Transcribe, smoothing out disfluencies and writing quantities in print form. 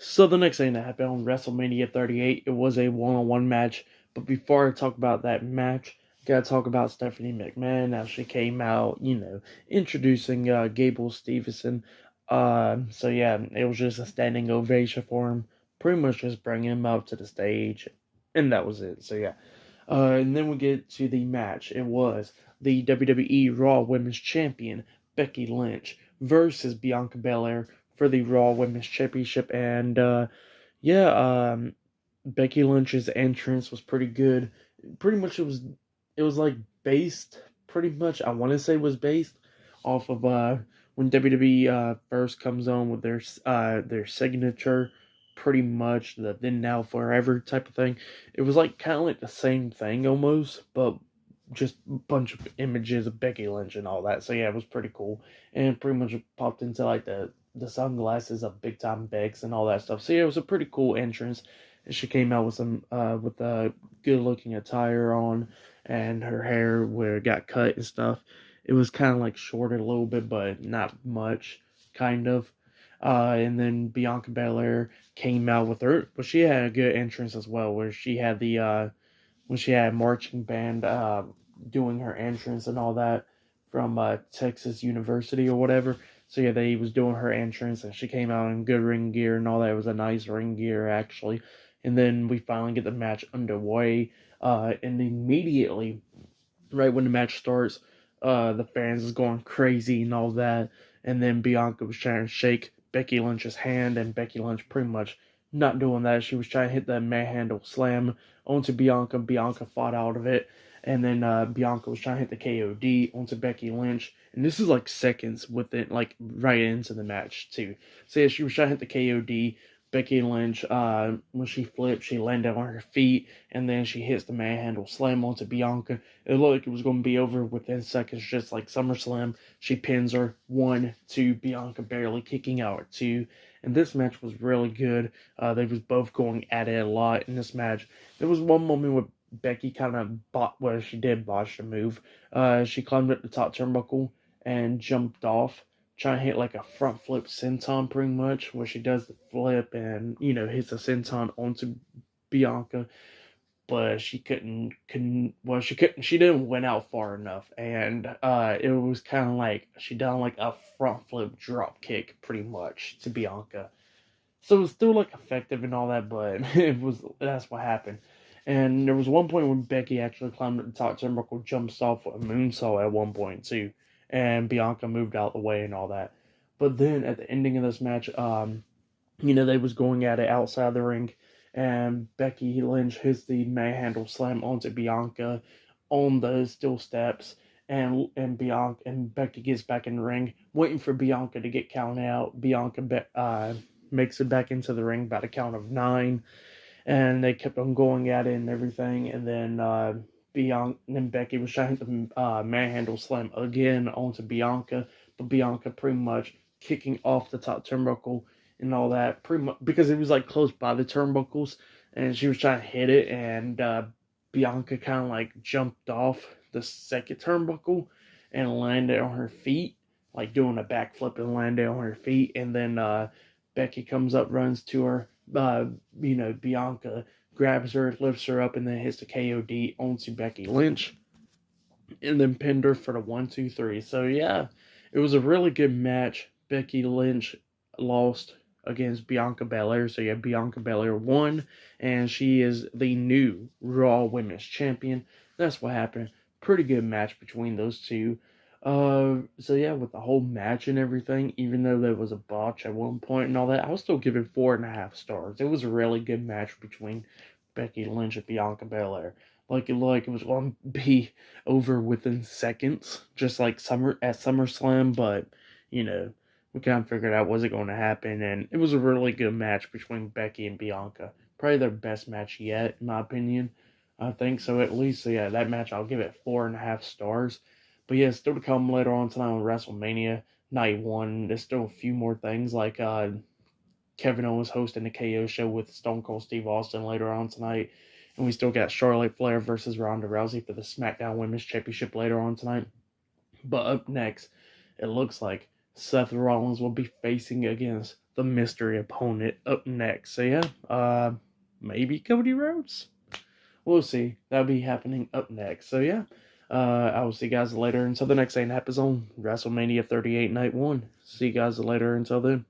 So the next thing that happened on WrestleMania 38, it was a one-on-one match. But before I talk about that match, gotta talk about Stephanie McMahon. Now she came out, introducing Gable Stevenson. So yeah, it was just a standing ovation for him. Pretty much just bringing him up to the stage, and that was it. So yeah. And then we get to the match. It was the WWE Raw Women's Champion Becky Lynch versus Bianca Belair for the Raw Women's Championship. And yeah, Becky Lynch's entrance was pretty good. Pretty much it was like based pretty much, I want to say, was based off of when WWE first comes on with their signature, pretty much the then now forever type of thing. It was like kind of like the same thing almost, but just a bunch of images of Becky Lynch and all that. So yeah, it was pretty cool, and pretty much popped into like the sunglasses of Big Time Bex and all that stuff. So yeah, it was a pretty cool entrance. And she came out with some with a good looking attire on, and her hair where it got cut and stuff. It was kind of like shorter a little bit, but not much, kind of. And then Bianca Belair came out with her, but she had a good entrance as well, where she had the when she had a marching band doing her entrance and all that from Texas University or whatever. So yeah, they was doing her entrance, and she came out in good ring gear and all that. It was a nice ring gear actually. And then we finally get the match underway, and immediately, right when the match starts, the fans is going crazy and all that. And then Bianca was trying to shake Becky Lynch's hand, and Becky Lynch pretty much not doing that. She was trying to hit that manhandle slam onto Bianca. Bianca fought out of it. And then Bianca was trying to hit the KOD onto Becky Lynch. And this is like seconds within, like right into the match, too. So yeah, she was trying to hit the KOD. Becky Lynch, when she flipped, she landed on her feet, and then she hits the manhandle slam onto Bianca. It looked like it was going to be over within seconds, just like SummerSlam. She pins her 1-2, Bianca barely kicking out at 2. And this match was really good. They was both going at it a lot in this match. There was one moment where Becky kind of she did botch the move. She climbed up the top turnbuckle and jumped off, trying to hit like a front flip senton pretty much, where she does the flip and hits a senton onto Bianca, but she didn't win out far enough, and it was kind of like she done like a front flip drop kick pretty much to Bianca. So it was still like effective and all that, but that's what happened. And there was one point when Becky actually climbed up the top turnbuckle, jumps off a moonsault at one point too, and Bianca moved out the way and all that. But then at the ending of this match, they was going at it outside the ring, and Becky Lynch hits the manhandle slam onto Bianca on the steel steps, and Bianca and Becky gets back in the ring, waiting for Bianca to get counted out. Bianca makes it back into the ring by the count of 9, and they kept on going at it and everything. And then Becky was trying to manhandle slam again onto Bianca, but Bianca pretty much kicking off the top turnbuckle and all that, pretty much because it was like close by the turnbuckles, and she was trying to hit it, and Bianca kind of like jumped off the second turnbuckle and landed on her feet, like doing a backflip and landed on her feet. And then Becky comes up, runs to her. Bianca grabs her, lifts her up, and then hits the KOD onto Becky Lynch, and then pinned her for the 1-2-3. So yeah, it was a really good match. Becky Lynch lost against Bianca Belair. So yeah, Bianca Belair won, and she is the new Raw Women's Champion. That's what happened. Pretty good match between those two. So yeah, with the whole match and everything, even though there was a botch at one point and all that, I was still giving 4.5 stars. It was a really good match between Becky Lynch and Bianca Belair. Like it looked like it was going to be over within seconds, just like SummerSlam. But we kind of figured out was it going to happen, and it was a really good match between Becky and Bianca. Probably their best match yet, in my opinion. I think so, at least. So yeah, that match I'll give it 4.5 stars. But yeah, still to come later on tonight on WrestleMania Night 1. There's still a few more things, like Kevin Owens hosting the KO show with Stone Cold Steve Austin later on tonight. And we still got Charlotte Flair versus Ronda Rousey for the SmackDown Women's Championship later on tonight. But up next, it looks like Seth Rollins will be facing against the mystery opponent up next. So yeah, maybe Cody Rhodes. We'll see. That'll be happening up next. So yeah, I will see you guys later until the next thing happens on WrestleMania 38 Night 1. See you guys later until then.